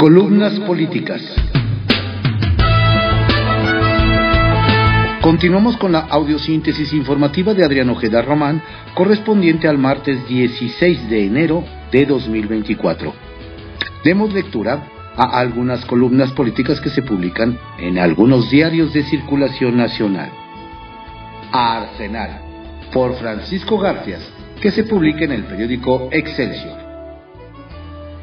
Columnas políticas. Continuamos con la audiosíntesis informativa de Adrián Ojeda Román, correspondiente al martes 16 de enero de 2024. Demos lectura a algunas columnas políticas que se publican en algunos diarios de circulación nacional. Arsenal, por Francisco Garfias, que se publica en el periódico Excelsior.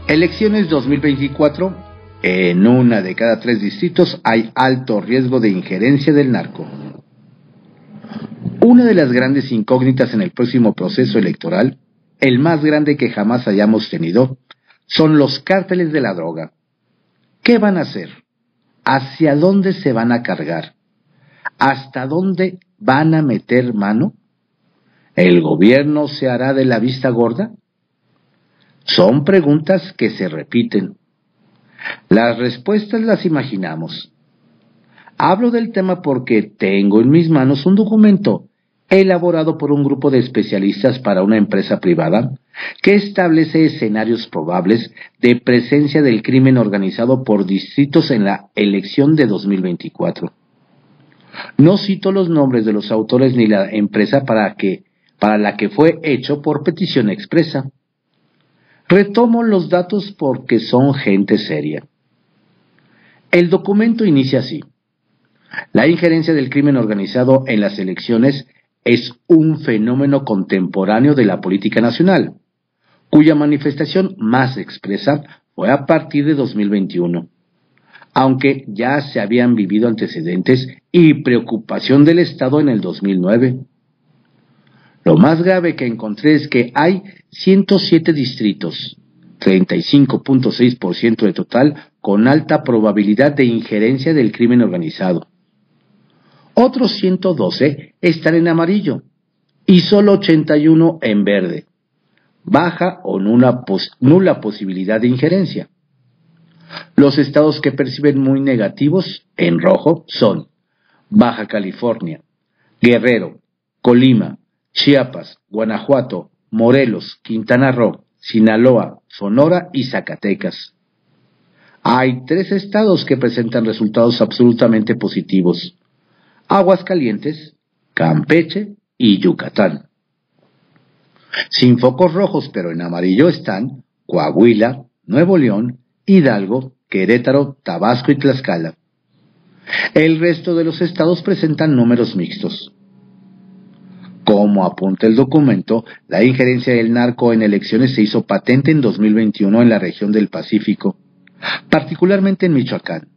Elecciones 2024. En una de cada 3 distritos hay alto riesgo de injerencia del narco. Una de las grandes incógnitas en el próximo proceso electoral, el más grande que jamás hayamos tenido, son los cárteles de la droga. ¿Qué van a hacer? ¿Hacia dónde se van a cargar? ¿Hasta dónde van a meter mano? ¿El gobierno se hará de la vista gorda? Son preguntas que se repiten. Las respuestas las imaginamos. Hablo del tema porque tengo en mis manos un documento elaborado por un grupo de especialistas para una empresa privada que establece escenarios probables de presencia del crimen organizado por distritos en la elección de 2024. No cito los nombres de los autores ni la empresa para la que fue hecho por petición expresa. Retomo los datos porque son gente seria. El documento inicia así. La injerencia del crimen organizado en las elecciones es un fenómeno contemporáneo de la política nacional, cuya manifestación más expresa fue a partir de 2021, aunque ya se habían vivido antecedentes y preocupación del Estado en el 2009. Lo más grave que encontré es que hay 107 distritos, 35.6% de total, con alta probabilidad de injerencia del crimen organizado. Otros 112 están en amarillo y solo 81 en verde. Baja o nula posibilidad de injerencia. Los estados que perciben muy negativos en rojo son Baja California, Guerrero, Colima, Chiapas, Guanajuato, Morelos, Quintana Roo, Sinaloa, Sonora y Zacatecas. Hay 3 estados que presentan resultados absolutamente positivos: Aguascalientes, Campeche y Yucatán. Sin focos rojos pero en amarillo están Coahuila, Nuevo León, Hidalgo, Querétaro, Tabasco y Tlaxcala. El resto de los estados presentan números mixtos. Como apunta el documento, la injerencia del narco en elecciones se hizo patente en 2021 en la región del Pacífico, particularmente en Michoacán.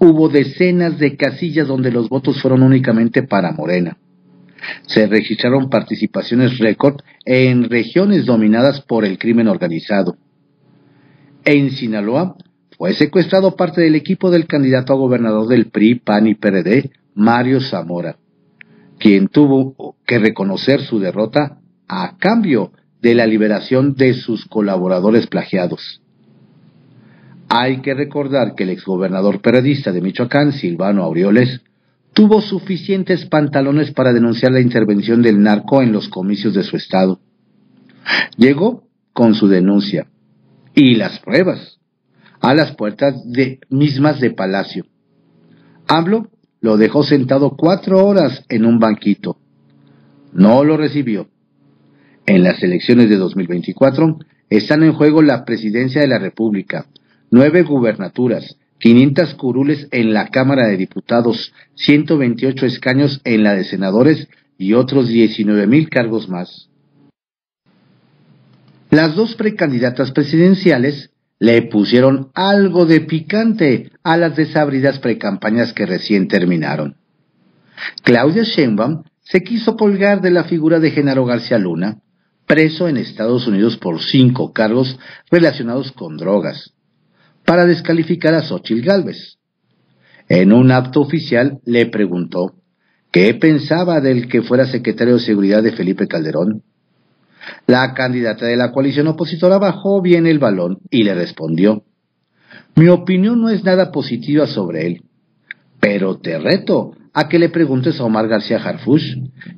Hubo decenas de casillas donde los votos fueron únicamente para Morena. Se registraron participaciones récord en regiones dominadas por el crimen organizado. En Sinaloa fue secuestrado parte del equipo del candidato a gobernador del PRI, PAN y PRD, Mario Zamora, quien tuvo que reconocer su derrota a cambio de la liberación de sus colaboradores plagiados. Hay que recordar que el exgobernador periodista de Michoacán, Silvano Aureoles, tuvo suficientes pantalones para denunciar la intervención del narco en los comicios de su estado. Llegó con su denuncia y las pruebas a las puertas mismas de Palacio. AMLO lo dejó sentado 4 horas en un banquito. No lo recibió. En las elecciones de 2024 están en juego la presidencia de la República, 9 gubernaturas, 500 curules en la Cámara de Diputados, 128 escaños en la de senadores y otros 19,000 cargos más. Las 2 precandidatas presidenciales le pusieron algo de picante a las desabridas precampañas que recién terminaron. Claudia Sheinbaum se quiso colgar de la figura de Genaro García Luna, preso en Estados Unidos por 5 cargos relacionados con drogas, para descalificar a Xóchitl Gálvez. En un acto oficial le preguntó qué pensaba del que fuera secretario de Seguridad de Felipe Calderón. La candidata de la coalición opositora bajó bien el balón y le respondió: mi opinión no es nada positiva sobre él, pero te reto a que le preguntes a Omar García Harfuch,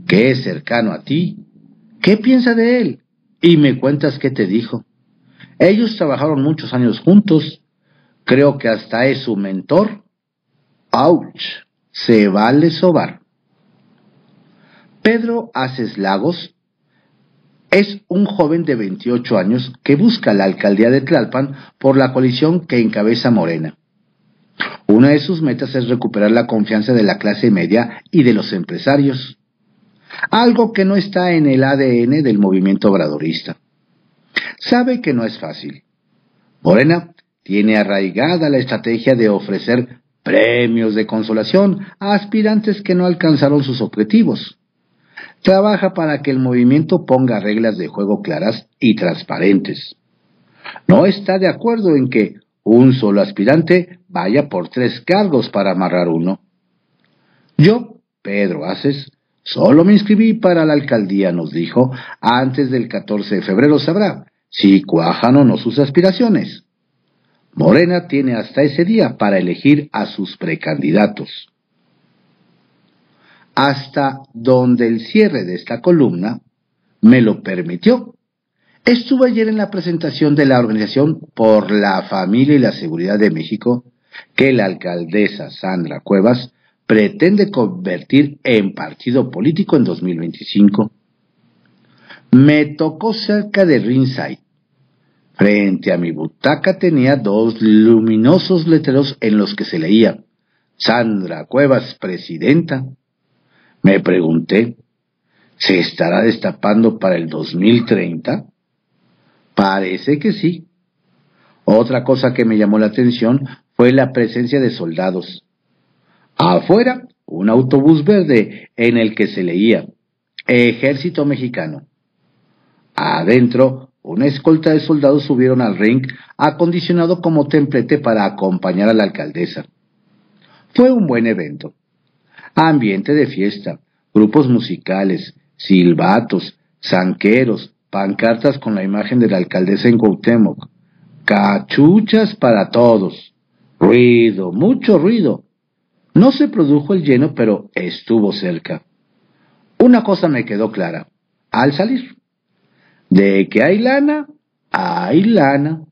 que es cercano a ti, qué piensa de él, y me cuentas qué te dijo. Ellos trabajaron muchos años juntos. Creo que hasta es su mentor. ¡Auch! Se vale sobar. Pedro Aces Lagos es un joven de 28 años que busca la alcaldía de Tlalpan por la coalición que encabeza Morena. Una de sus metas es recuperar la confianza de la clase media y de los empresarios, algo que no está en el ADN del movimiento obradorista. Sabe que no es fácil. Morena tiene arraigada la estrategia de ofrecer premios de consolación a aspirantes que no alcanzaron sus objetivos. Trabaja para que el movimiento ponga reglas de juego claras y transparentes. No está de acuerdo en que un solo aspirante vaya por 3 cargos para amarrar uno. Yo, Pedro Aces, solo me inscribí para la alcaldía, nos dijo. Antes del 14 de febrero sabrá si cuajan o no sus aspiraciones. Morena tiene hasta ese día para elegir a sus precandidatos. Hasta donde el cierre de esta columna me lo permitió. Estuve ayer en la presentación de la Organización por la Familia y la Seguridad de México, que la alcaldesa Sandra Cuevas pretende convertir en partido político en 2025. Me tocó cerca de Ringside. Frente a mi butaca tenía 2 luminosos letreros en los que se leía: Sandra Cuevas, presidenta. Me pregunté, ¿se estará destapando para el 2030? Parece que sí. Otra cosa que me llamó la atención fue la presencia de soldados. Afuera, un autobús verde en el que se leía Ejército Mexicano. Adentro, una escolta de soldados subieron al ring acondicionado como templete para acompañar a la alcaldesa. Fue un buen evento. Ambiente de fiesta, grupos musicales, silbatos, zanqueros, pancartas con la imagen de la alcaldesa en Cuauhtémoc, cachuchas para todos, ruido, mucho ruido. No se produjo el lleno, pero estuvo cerca. Una cosa me quedó clara al salir: de que hay lana, hay lana.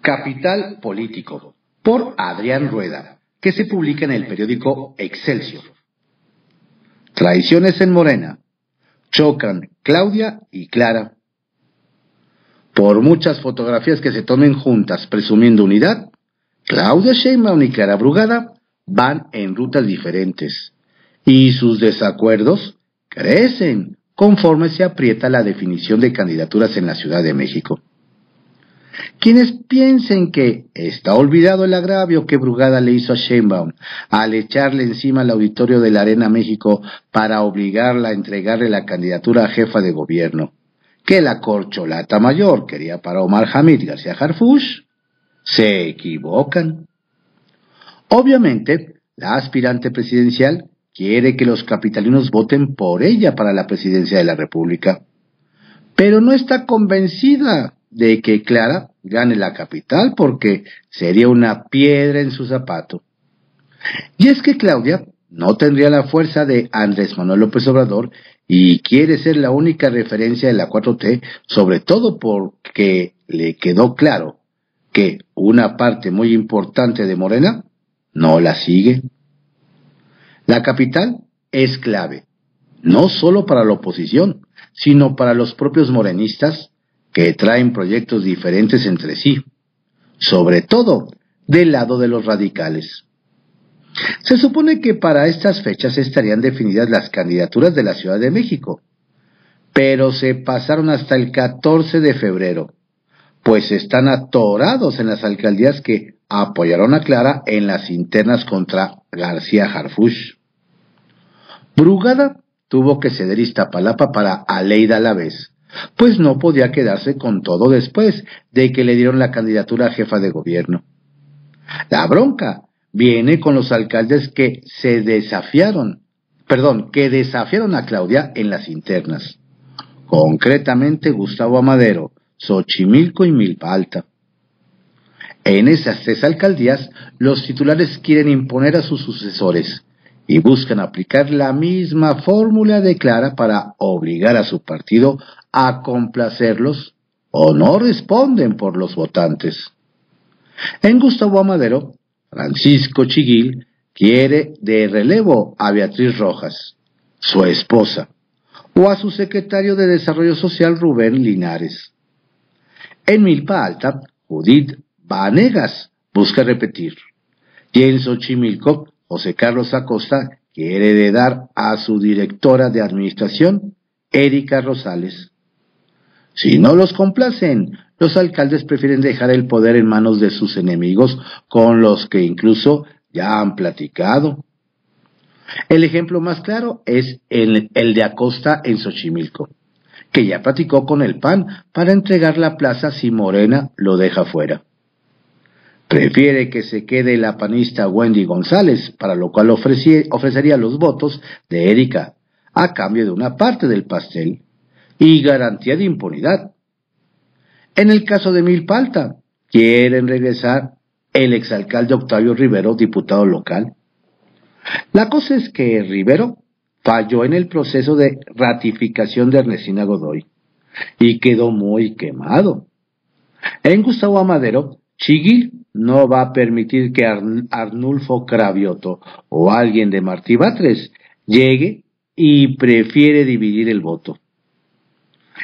Capital Político, por Adrián Rueda, que se publica en el periódico Excelsior. Traiciones en Morena. Chocan Claudia y Clara. Por muchas fotografías que se tomen juntas presumiendo unidad, Claudia Sheinbaum y Clara Brugada van en rutas diferentes, y sus desacuerdos crecen conforme se aprieta la definición de candidaturas en la Ciudad de México. Quienes piensen que está olvidado el agravio que Brugada le hizo a Sheinbaum al echarle encima al auditorio de la Arena México para obligarla a entregarle la candidatura a jefa de gobierno, que la corcholata mayor quería para Omar Hamid García Harfuch, se equivocan. Obviamente, la aspirante presidencial quiere que los capitalinos voten por ella para la presidencia de la República, pero no está convencida de que Clara gane la capital porque sería una piedra en su zapato. Y es que Claudia no tendría la fuerza de Andrés Manuel López Obrador y quiere ser la única referencia de la 4T, sobre todo porque le quedó claro que una parte muy importante de Morena no la sigue. La capital es clave, no solo para la oposición, sino para los propios morenistas, que traen proyectos diferentes entre sí, sobre todo del lado de los radicales. Se supone que para estas fechas estarían definidas las candidaturas de la Ciudad de México, pero se pasaron hasta el 14 de febrero, pues están atorados en las alcaldías que apoyaron a Clara en las internas contra García Harfuch. Brugada tuvo que ceder Iztapalapa para Aleida Alavés, pues no podía quedarse con todo después de que le dieron la candidatura a jefa de gobierno. La bronca viene con los alcaldes que desafiaron a Claudia en las internas, concretamente Gustavo Amadero, Xochimilco y Milpa Alta. En esas 3 alcaldías, los titulares quieren imponer a sus sucesores y buscan aplicar la misma fórmula de Clara para obligar a su partido a complacerlos o no responden por los votantes. En Gustavo Amadero, Francisco Chiguil quiere de relevo a Beatriz Rojas, su esposa, o a su secretario de Desarrollo Social Rubén Linares. En Milpa Alta, Judith Vanegas busca repetir, y en Xochimilco, José Carlos Acosta quiere heredar a su directora de administración, Erika Rosales. Si no los complacen, los alcaldes prefieren dejar el poder en manos de sus enemigos, con los que incluso ya han platicado. El ejemplo más claro es el de Acosta en Xochimilco, que ya platicó con el PAN para entregar la plaza si Morena lo deja fuera. Prefiere que se quede la panista Wendy González, para lo cual ofrecería los votos de Erika, a cambio de una parte del pastel, y garantía de impunidad. En el caso de Milpa Alta, quieren regresar el exalcalde Octavio Rivero, diputado local. La cosa es que Rivero falló en el proceso de ratificación de Ernestina Godoy y quedó muy quemado. En Gustavo Amadero, Chiguil no va a permitir que Arnulfo Cravioto o alguien de Martí Batres llegue y prefiere dividir el voto.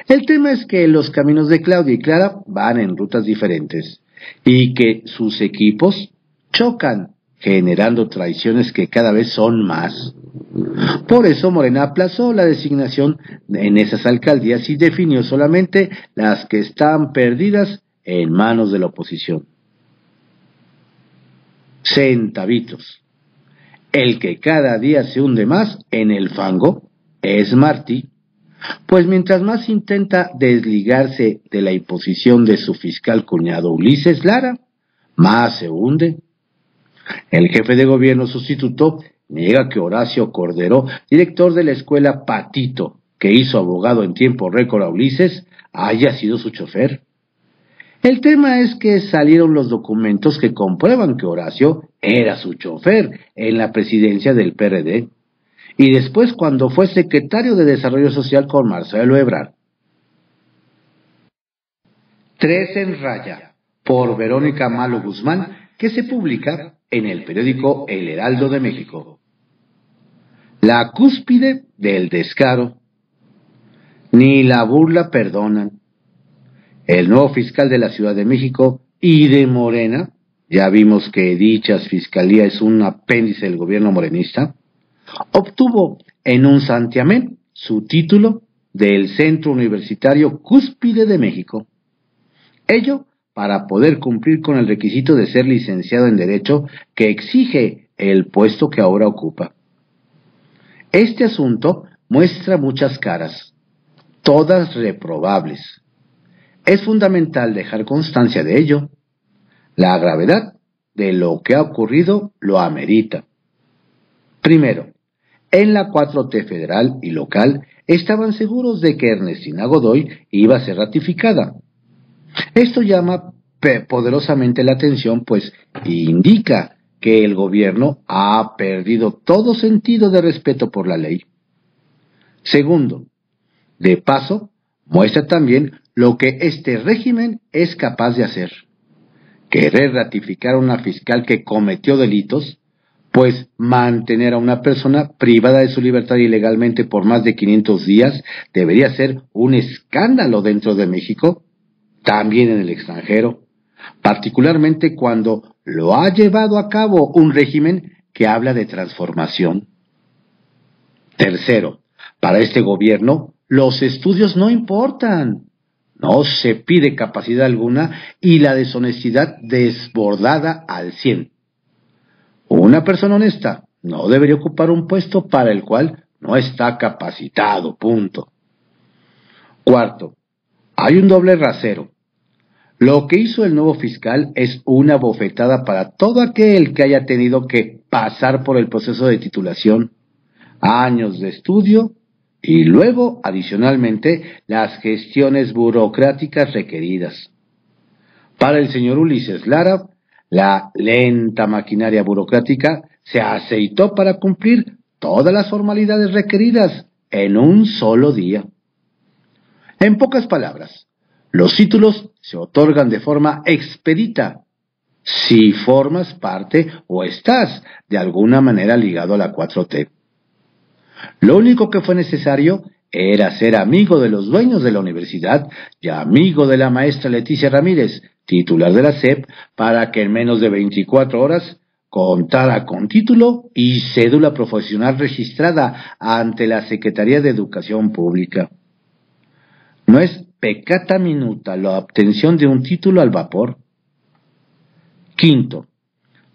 El tema es que los caminos de Claudia y Clara van en rutas diferentes y que sus equipos chocan, generando traiciones que cada vez son más. Por eso Morena aplazó la designación en esas alcaldías y definió solamente las que están perdidas en manos de la oposición. Centavitos. El que cada día se hunde más en el fango es Martí, pues mientras más intenta desligarse de la imposición de su fiscal cuñado Ulises Lara, más se hunde. El jefe de gobierno sustituto niega que Horacio Cordero, director de la escuela Patito, que hizo abogado en tiempo récord a Ulises, haya sido su chofer. El tema es que salieron los documentos que comprueban que Horacio era su chofer en la presidencia del PRD, y después cuando fue secretario de Desarrollo Social con Marcelo Ebrard. Tres en raya, por Verónica Malo Guzmán, que se publica en el periódico El Heraldo de México. La cúspide del descaro. Ni la burla perdonan. El nuevo fiscal de la Ciudad de México y de Morena, ya vimos que dichas fiscalía es un apéndice del gobierno morenista, obtuvo en un santiamén su título del Centro Universitario Cúspide de México. Ello para poder cumplir con el requisito de ser licenciado en Derecho que exige el puesto que ahora ocupa. Este asunto muestra muchas caras, todas reprobables. Es fundamental dejar constancia de ello. La gravedad de lo que ha ocurrido lo amerita. Primero, en la 4T federal y local estaban seguros de que Ernestina Godoy iba a ser ratificada. Esto llama poderosamente la atención, pues indica que el gobierno ha perdido todo sentido de respeto por la ley. Segundo, de paso, muestra también lo que este régimen es capaz de hacer. Querer ratificar a una fiscal que cometió delitos, pues mantener a una persona privada de su libertad ilegalmente por más de 500 días debería ser un escándalo dentro de México, también en el extranjero, particularmente cuando lo ha llevado a cabo un régimen que habla de transformación. Tercero, para este gobierno, los estudios no importan. No se pide capacidad alguna y la deshonestidad desbordada al 100. Una persona honesta no debería ocupar un puesto para el cual no está capacitado, punto. Cuarto, hay un doble rasero. Lo que hizo el nuevo fiscal es una bofetada para todo aquel que haya tenido que pasar por el proceso de titulación, años de estudio y luego, adicionalmente, las gestiones burocráticas requeridas. Para el señor Ulises Lara, la lenta maquinaria burocrática se aceitó para cumplir todas las formalidades requeridas en un solo día. En pocas palabras, los títulos se otorgan de forma expedita si formas parte o estás de alguna manera ligado a la 4T. Lo único que fue necesario era ser amigo de los dueños de la universidad y amigo de la maestra Leticia Ramírez, titular de la SEP, para que en menos de 24 horas contara con título y cédula profesional registrada ante la Secretaría de Educación Pública. No es peccata minuta la obtención de un título al vapor. Quinto,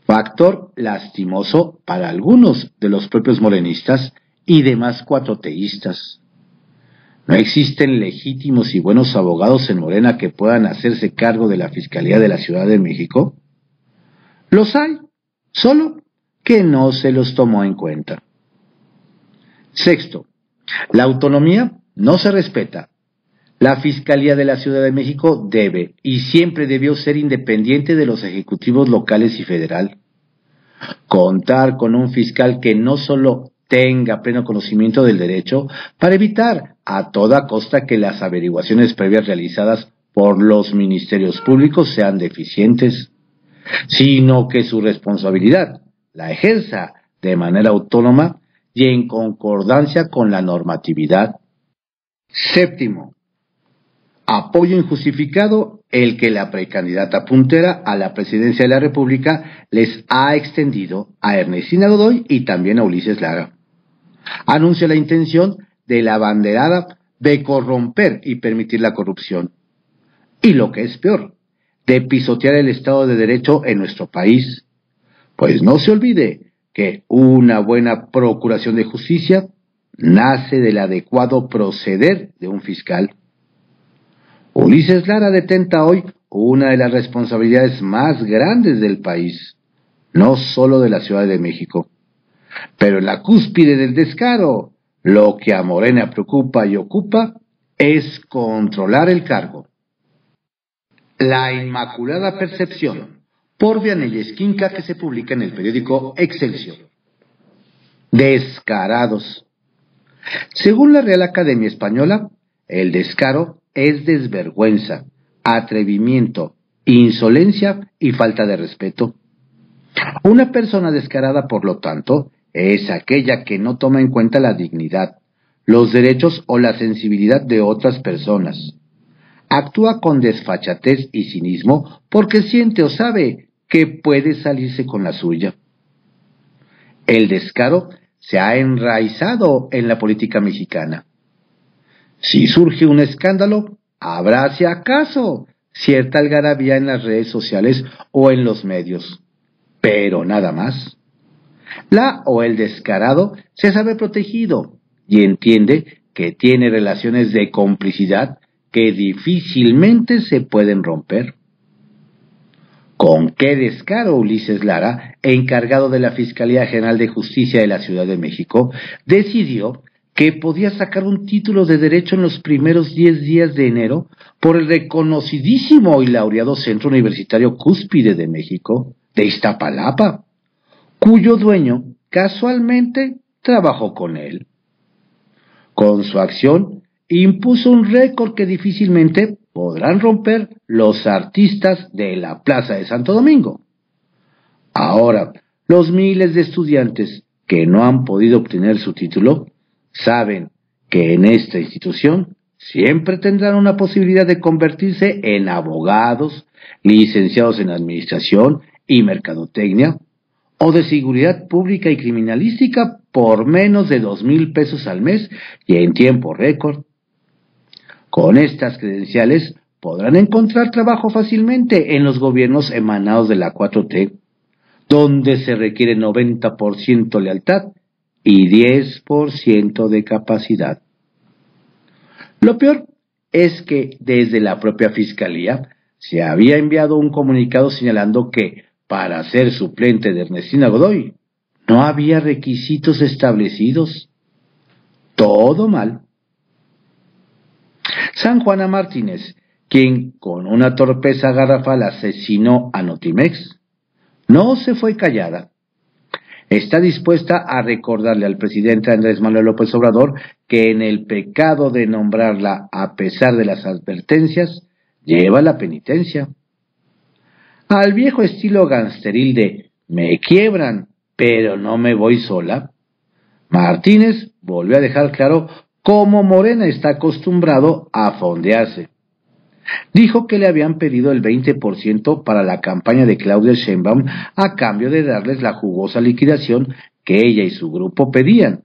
factor lastimoso para algunos de los propios morenistas y demás cuatroteístas. ¿No existen legítimos y buenos abogados en Morena que puedan hacerse cargo de la Fiscalía de la Ciudad de México? Los hay, solo que no se los tomó en cuenta. Sexto, la autonomía no se respeta. La Fiscalía de la Ciudad de México debe y siempre debió ser independiente de los ejecutivos locales y federal. Contar con un fiscal que no solo tenga pleno conocimiento del derecho para evitar a toda costa que las averiguaciones previas realizadas por los ministerios públicos sean deficientes, sino que su responsabilidad la ejerza de manera autónoma y en concordancia con la normatividad. Séptimo, apoyo injustificado el que la precandidata puntera a la presidencia de la República les ha extendido a Ernestina Godoy y también a Ulises Lara. Anuncia la intención de la abanderada de corromper y permitir la corrupción. Y lo que es peor, de pisotear el Estado de Derecho en nuestro país. Pues no se olvide que una buena procuración de justicia nace del adecuado proceder de un fiscal. Ulises Lara detenta hoy una de las responsabilidades más grandes del país, no solo de la Ciudad de México. Pero en la cúspide del descaro, lo que a Morena preocupa y ocupa es controlar el cargo. La Inmaculada Percepción, por Vianey Esquinca, que se publica en el periódico Excelsior. Descarados. Según la Real Academia Española, el descaro es desvergüenza, atrevimiento, insolencia y falta de respeto. Una persona descarada, por lo tanto, es aquella que no toma en cuenta la dignidad, los derechos o la sensibilidad de otras personas. Actúa con desfachatez y cinismo porque siente o sabe que puede salirse con la suya. El descaro se ha enraizado en la política mexicana. Si surge un escándalo, habrá si acaso cierta algarabía en las redes sociales o en los medios, pero nada más. La o el descarado se sabe protegido y entiende que tiene relaciones de complicidad que difícilmente se pueden romper. ¿Con qué descaro Ulises Lara, encargado de la Fiscalía General de Justicia de la Ciudad de México, decidió que podía sacar un título de derecho en los primeros 10 días de enero por el reconocidísimo y laureado Centro Universitario Cúspide de México, de Iztapalapa, cuyo dueño casualmente trabajó con él? Con su acción impuso un récord que difícilmente podrán romper los artistas de la Plaza de Santo Domingo. Ahora, los miles de estudiantes que no han podido obtener su título saben que en esta institución siempre tendrán una posibilidad de convertirse en abogados, licenciados en administración y mercadotecnia, o de seguridad pública y criminalística por menos de 2,000 pesos al mes y en tiempo récord. Con estas credenciales podrán encontrar trabajo fácilmente en los gobiernos emanados de la 4T, donde se requiere 90% lealtad y 10% de capacidad. Lo peor es que desde la propia Fiscalía se había enviado un comunicado señalando que para ser suplente de Ernestina Godoy no había requisitos establecidos. Todo mal. San Juana Martínez, quien con una torpeza garrafal asesinó a Notimex, no se fue callada. Está dispuesta a recordarle al presidente Andrés Manuel López Obrador que en el pecado de nombrarla a pesar de las advertencias, lleva la penitencia. al viejo estilo gangsteril de me quiebran, pero no me voy sola, Martínez volvió a dejar claro cómo Morena está acostumbrado a fondearse. Dijo que le habían pedido el 20% para la campaña de Claudia Sheinbaum a cambio de darles la jugosa liquidación que ella y su grupo pedían.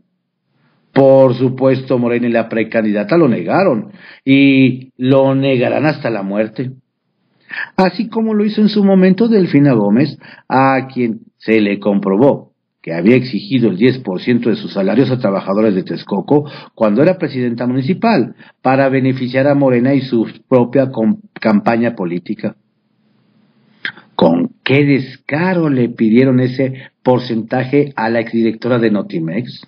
Por supuesto, Morena y la precandidata lo negaron, y lo negarán hasta la muerte. Así como lo hizo en su momento Delfina Gómez, a quien se le comprobó que había exigido el 10% de sus salarios a trabajadores de Texcoco cuando era presidenta municipal, para beneficiar a Morena y su propia campaña política. ¿Con qué descaro le pidieron ese porcentaje a la exdirectora de Notimex?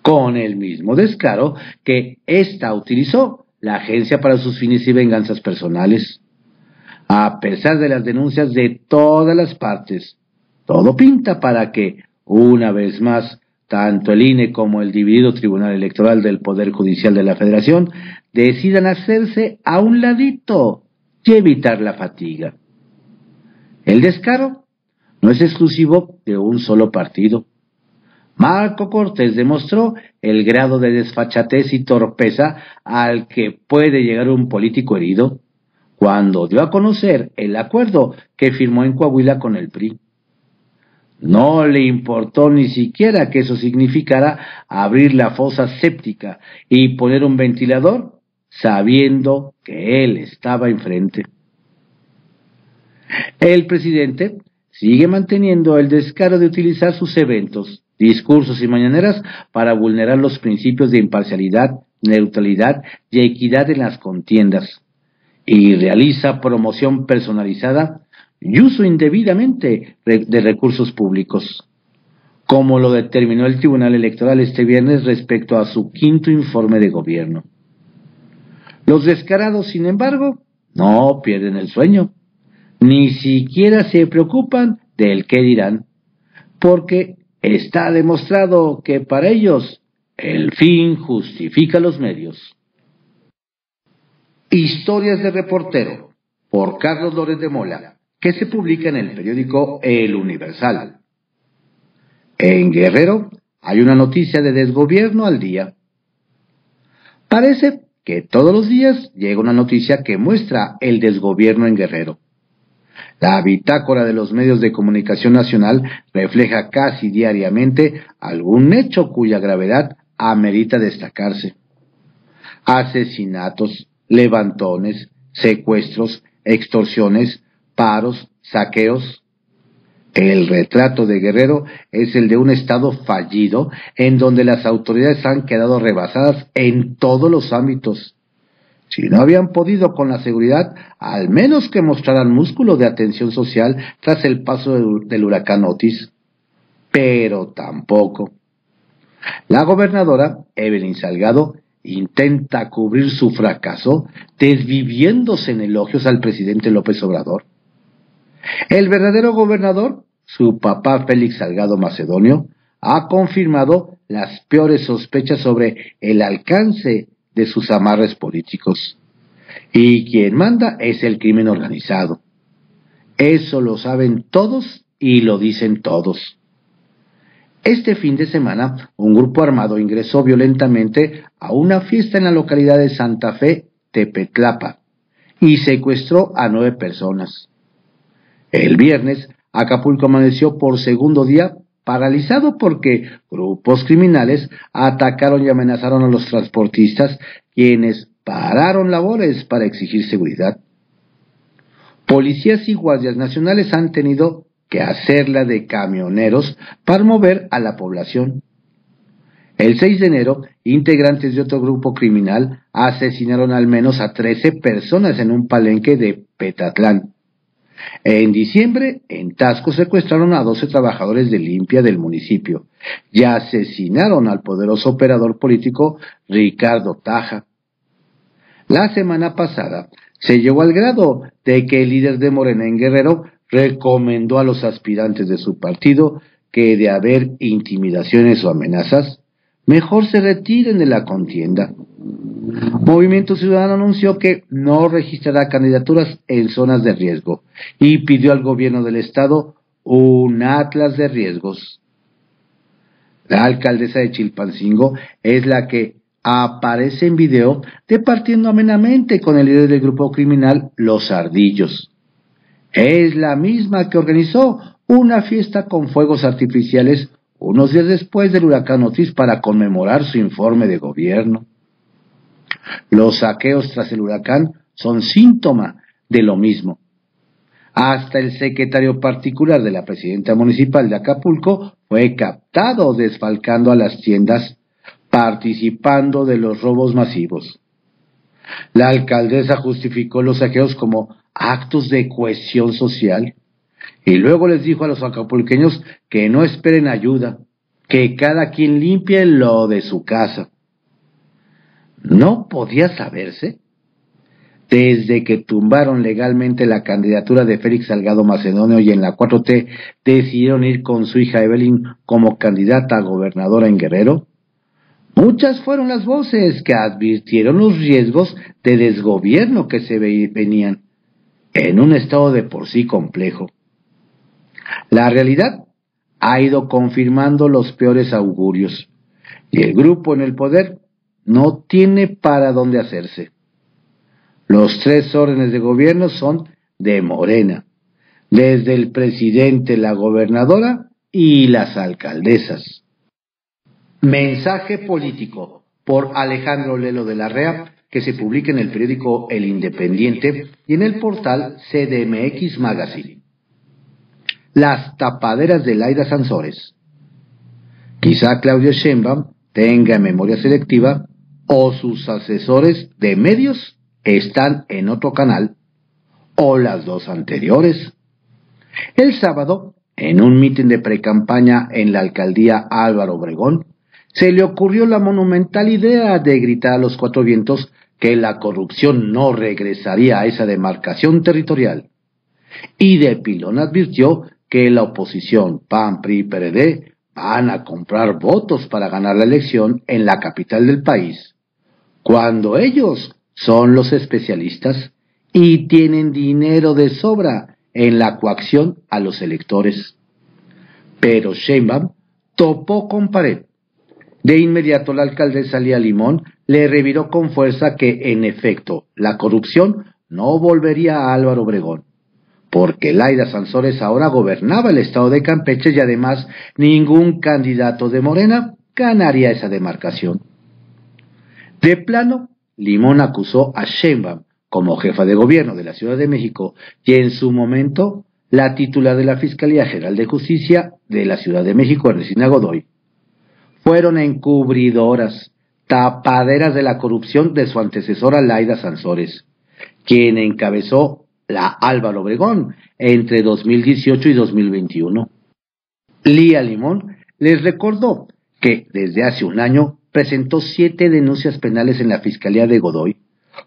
Con el mismo descaro que ésta utilizó la agencia para sus fines y venganzas personales. A pesar de las denuncias de todas las partes, todo pinta para que, una vez más, tanto el INE como el dividido Tribunal Electoral del Poder Judicial de la Federación decidan hacerse a un ladito y evitar la fatiga. El descaro no es exclusivo de un solo partido. Marco Cortés demostró el grado de desfachatez y torpeza al que puede llegar un político herido cuando dio a conocer el acuerdo que firmó en Coahuila con el PRI. No le importó ni siquiera que eso significara abrir la fosa séptica y poner un ventilador, sabiendo que él estaba enfrente. El presidente sigue manteniendo el descaro de utilizar sus eventos, discursos y mañaneras para vulnerar los principios de imparcialidad, neutralidad y equidad en las contiendas, y realiza promoción personalizada y uso indebidamente de recursos públicos, como lo determinó el Tribunal Electoral este viernes respecto a su quinto informe de gobierno. Los descarados, sin embargo, no pierden el sueño, ni siquiera se preocupan del qué dirán, porque está demostrado que para ellos el fin justifica los medios. Historias de reportero, por Carlos Lórez de Mola, que se publica en el periódico El Universal. En Guerrero hay una noticia de desgobierno al día. Parece que todos los días llega una noticia que muestra el desgobierno en Guerrero. La bitácora de los medios de comunicación nacional refleja casi diariamente algún hecho cuya gravedad amerita destacarse. Asesinatos, levantones, secuestros, extorsiones, paros, saqueos. El retrato de Guerrero es el de un estado fallido en donde las autoridades han quedado rebasadas en todos los ámbitos. Si no habían podido con la seguridad, al menos que mostraran músculo de atención social tras el paso del huracán Otis. Pero tampoco. La gobernadora, Evelyn Salgado, intenta cubrir su fracaso desviviéndose en elogios al presidente López Obrador. El verdadero gobernador, su papá Félix Salgado Macedonio, ha confirmado las peores sospechas sobre el alcance de sus amarres políticos. Y quien manda es el crimen organizado. Eso lo saben todos y lo dicen todos. Este fin de semana, un grupo armado ingresó violentamente a una fiesta en la localidad de Santa Fe, Tepetlapa, y secuestró a 9 personas. El viernes, Acapulco amaneció por segundo día paralizado porque grupos criminales atacaron y amenazaron a los transportistas, quienes pararon labores para exigir seguridad. Policías y guardias nacionales han tenido que hacerla de camioneros para mover a la población. El 6 de enero, integrantes de otro grupo criminal asesinaron al menos a 13 personas en un palenque de Petatlán. En diciembre, en Taxco secuestraron a 12 trabajadores de limpia del municipio y asesinaron al poderoso operador político Ricardo Taja. La semana pasada se llegó al grado de que el líder de Morena en Guerrero recomendó a los aspirantes de su partido que, de haber intimidaciones o amenazas, mejor se retiren de la contienda. Movimiento Ciudadano anunció que no registrará candidaturas en zonas de riesgo y pidió al gobierno del estado un atlas de riesgos. La alcaldesa de Chilpancingo es la que aparece en video departiendo amenamente con el líder del grupo criminal Los Ardillos. Es la misma que organizó una fiesta con fuegos artificiales unos días después del huracán Otis para conmemorar su informe de gobierno. Los saqueos tras el huracán son síntoma de lo mismo. Hasta el secretario particular de la presidenta municipal de Acapulco fue captado desfalcando a las tiendas, participando de los robos masivos. La alcaldesa justificó los saqueos como actos de cohesión social y luego les dijo a los acapulqueños que no esperen ayuda, que cada quien limpie lo de su casa. ¿No podía saberse? Desde que tumbaron legalmente la candidatura de Félix Salgado Macedonio y en la 4T decidieron ir con su hija Evelyn como candidata a gobernadora en Guerrero, muchas fueron las voces que advirtieron los riesgos de desgobierno que se venían en un estado de por sí complejo. La realidad ha ido confirmando los peores augurios y el grupo en el poder no tiene para dónde hacerse. Los 3 órdenes de gobierno son de Morena, desde el presidente, la gobernadora y las alcaldesas. Mensaje político por Alejandro Lelo de la Rea, que se publica en el periódico El Independiente y en el portal CDMX Magazine. Las tapaderas de Laida Sansores. Quizá Claudio Sheinbaum tenga memoria selectiva o sus asesores de medios están en otro canal, o las dos anteriores. El sábado, en un mitin de precampaña en la alcaldía Álvaro Obregón, se le ocurrió la monumental idea de gritar a los 4 vientos que la corrupción no regresaría a esa demarcación territorial. Y de pilón advirtió que la oposición PAN, PRI y PRD van a comprar votos para ganar la elección en la capital del país, cuando ellos son los especialistas y tienen dinero de sobra en la coacción a los electores. Pero Sheinbaum topó con pared. De inmediato la alcaldesa Lía Limón le reviró con fuerza que, en efecto, la corrupción no volvería a Álvaro Obregón, porque Laida Sansores ahora gobernaba el estado de Campeche y además ningún candidato de Morena ganaría esa demarcación. De plano, Limón acusó a Sheinbaum como jefa de gobierno de la Ciudad de México y en su momento la titular de la Fiscalía General de Justicia de la Ciudad de México, Ernestina Godoy. Fueron encubridoras, tapaderas de la corrupción de su antecesora Laida Sansores, quien encabezó la Álvaro Obregón entre 2018 y 2021. Lía Limón les recordó que desde hace un año presentó 7 denuncias penales en la Fiscalía de Godoy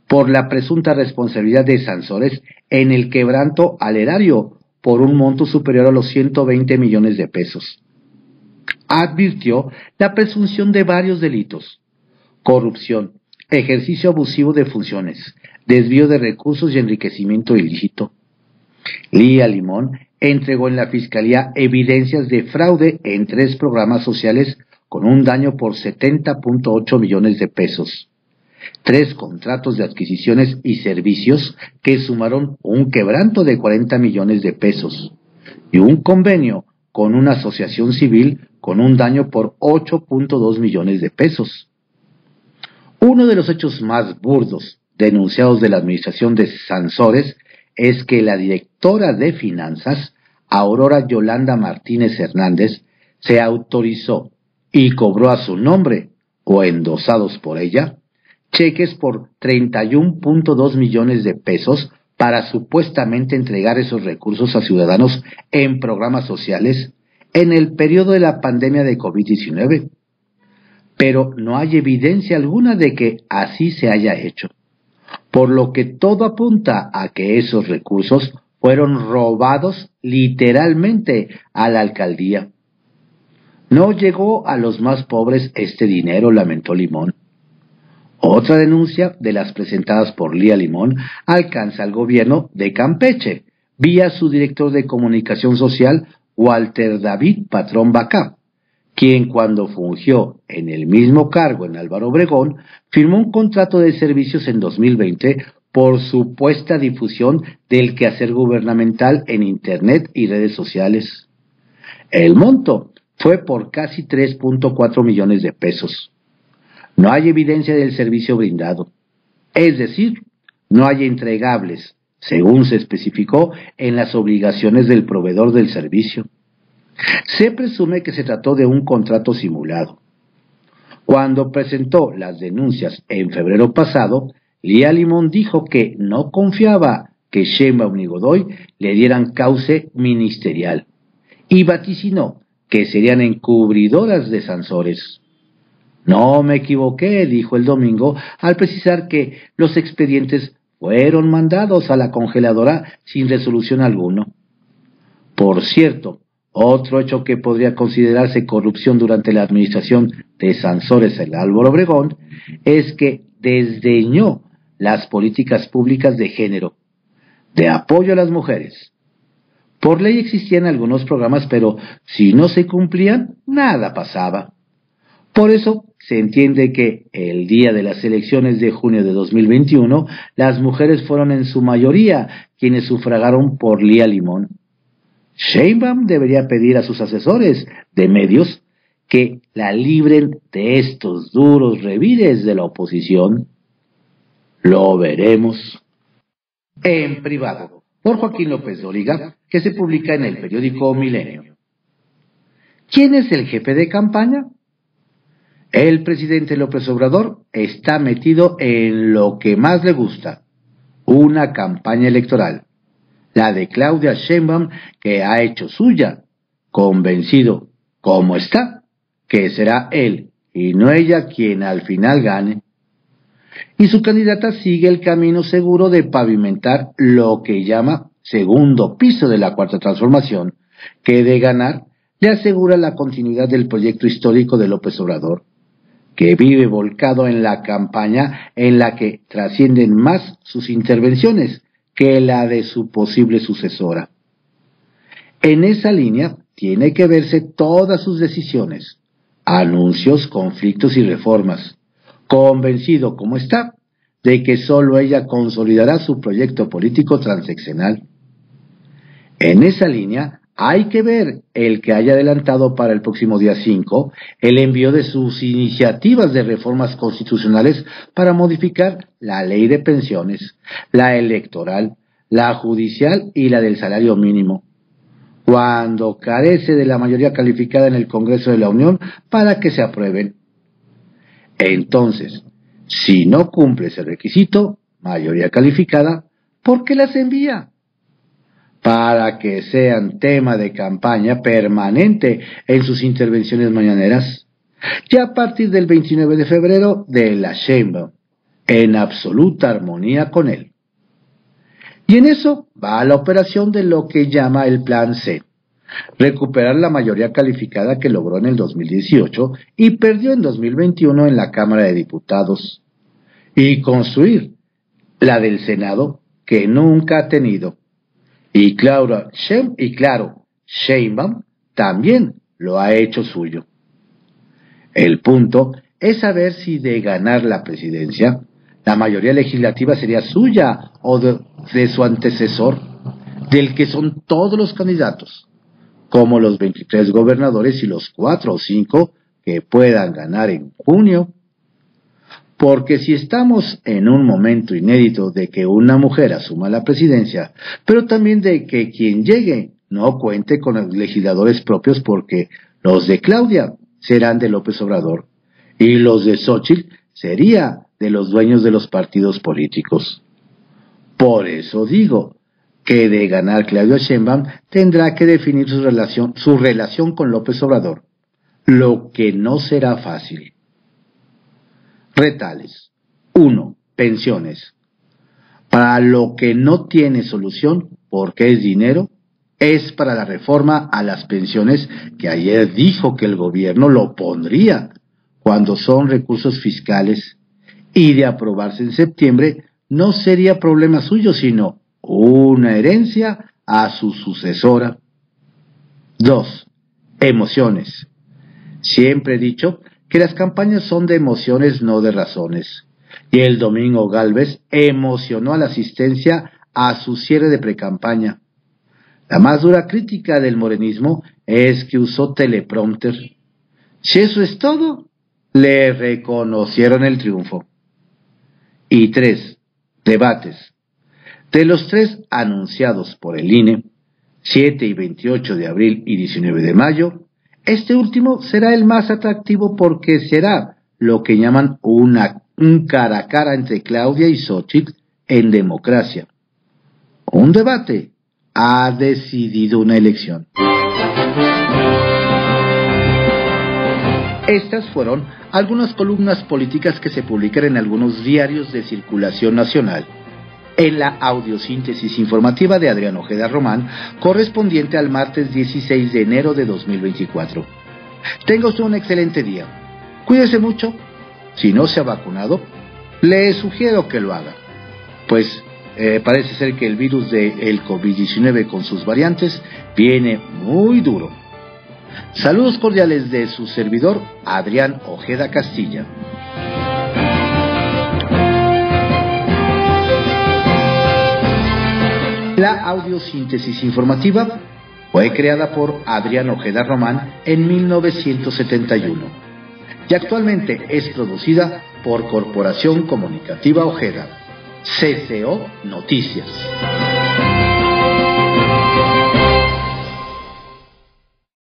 por la presunta responsabilidad de Sansores en el quebranto al erario por un monto superior a los 120 millones de pesos. Advirtió la presunción de varios delitos: corrupción, ejercicio abusivo de funciones, desvío de recursos y enriquecimiento ilícito. Lía Limón entregó en la Fiscalía evidencias de fraude en 3 programas sociales con un daño por 70.8 millones de pesos, 3 contratos de adquisiciones y servicios que sumaron un quebranto de 40 millones de pesos y un convenio con una asociación civil con un daño por 8.2 millones de pesos. Uno de los hechos más burdos denunciados de la administración de Sansores es que la directora de finanzas, Aurora Yolanda Martínez Hernández, se autorizó y cobró a su nombre, o endosados por ella, cheques por 31.2 millones de pesos para supuestamente entregar esos recursos a ciudadanos en programas sociales en el periodo de la pandemia de COVID-19. Pero no hay evidencia alguna de que así se haya hecho, por lo que todo apunta a que esos recursos fueron robados literalmente a la alcaldía. No llegó a los más pobres este dinero, lamentó Limón. Otra denuncia de las presentadas por Lía Limón alcanza al gobierno de Campeche, vía su director de comunicación social, Walter David Patrón Bacá, quien cuando fungió en el mismo cargo en Álvaro Obregón, firmó un contrato de servicios en 2020 por supuesta difusión del quehacer gubernamental en Internet y redes sociales. El monto fue por casi 3.4 millones de pesos. No hay evidencia del servicio brindado, es decir, no hay entregables, según se especificó en las obligaciones del proveedor del servicio. Se presume que se trató de un contrato simulado. Cuando presentó las denuncias en febrero pasado, Lía Limón dijo que no confiaba que Sheinbaum y Godoy le dieran cauce ministerial y vaticinó que serían encubridoras de Sansores. No me equivoqué, dijo el domingo, al precisar que los expedientes fueron mandados a la congeladora sin resolución alguna. Por cierto, otro hecho que podría considerarse corrupción durante la administración de Sansores en Álvaro Obregón es que desdeñó las políticas públicas de género, de apoyo a las mujeres. Por ley existían algunos programas, pero si no se cumplían, nada pasaba. Por eso se entiende que el día de las elecciones de junio de 2021, las mujeres fueron en su mayoría quienes sufragaron por Lía Limón. Sheinbaum debería pedir a sus asesores de medios que la libren de estos duros revires de la oposición. Lo veremos. En privado, por Joaquín López Dóriga, que se publica en el periódico Milenio. ¿Quién es el jefe de campaña? El presidente López Obrador está metido en lo que más le gusta, una campaña electoral, la de Claudia Sheinbaum, que ha hecho suya, convencido, como está, que será él y no ella quien al final gane. Y su candidata sigue el camino seguro de pavimentar lo que llama segundo piso de la Cuarta Transformación, que de ganar le asegura la continuidad del proyecto histórico de López Obrador, que vive volcado en la campaña en la que trascienden más sus intervenciones que la de su posible sucesora. En esa línea tiene que verse todas sus decisiones, anuncios, conflictos y reformas, convencido como está de que sólo ella consolidará su proyecto político transeccional. En esa línea hay que ver el que haya adelantado para el próximo día 5 el envío de sus iniciativas de reformas constitucionales para modificar la ley de pensiones, la electoral, la judicial y la del salario mínimo, cuando carece de la mayoría calificada en el Congreso de la Unión para que se aprueben. Entonces, si no cumple ese requisito, mayoría calificada, ¿por qué las envía? Para que sean tema de campaña permanente en sus intervenciones mañaneras, y a partir del 29 de febrero de la Sheinbaum, en absoluta armonía con él. Y en eso va la operación de lo que llama el Plan C, recuperar la mayoría calificada que logró en el 2018 y perdió en 2021 en la Cámara de Diputados, y construir la del Senado que nunca ha tenido. Y claro, Sheinbaum también lo ha hecho suyo. El punto es saber si de ganar la presidencia, la mayoría legislativa sería suya o de su antecesor, del que son todos los candidatos, como los 23 gobernadores y los 4 o 5 que puedan ganar en junio. Porque si estamos en un momento inédito de que una mujer asuma la presidencia, pero también de que quien llegue no cuente con los legisladores propios, porque los de Claudia serán de López Obrador y los de Xóchitl sería de los dueños de los partidos políticos. Por eso digo que de ganar Claudia Sheinbaum tendrá que definir su relación con López Obrador, lo que no será fácil. Retales. 1. Pensiones. Para lo que no tiene solución, porque es dinero, es para la reforma a las pensiones que ayer dijo que el gobierno lo pondría cuando son recursos fiscales y de aprobarse en septiembre, no sería problema suyo, sino una herencia a su sucesora. 2. Emociones. Siempre he dicho que las campañas son de emociones, no de razones. Y el domingo Gálvez emocionó a la asistencia a su cierre de precampaña. La más dura crítica del morenismo es que usó teleprompter. Si eso es todo, le reconocieron el triunfo. Y 3. Debates. De los 3 anunciados por el INE, 7 y 28 de abril y 19 de mayo, este último será el más atractivo porque será lo que llaman un cara a cara entre Claudia y Xóchitl en democracia. Un debate ha decidido una elección. Estas fueron algunas columnas políticas que se publican en algunos diarios de circulación nacional, en la audiosíntesis informativa de Adrián Ojeda Román, correspondiente al martes 16 de enero de 2024. Tenga usted un excelente día. Cuídese mucho. Si no se ha vacunado, le sugiero que lo haga, pues parece ser que el virus del COVID-19 con sus variantes viene muy duro. Saludos cordiales de su servidor, Adrián Ojeda Castilla. La audiosíntesis informativa fue creada por Adrián Ojeda Román en 1971 y actualmente es producida por Corporación Comunicativa Ojeda, CCO Noticias.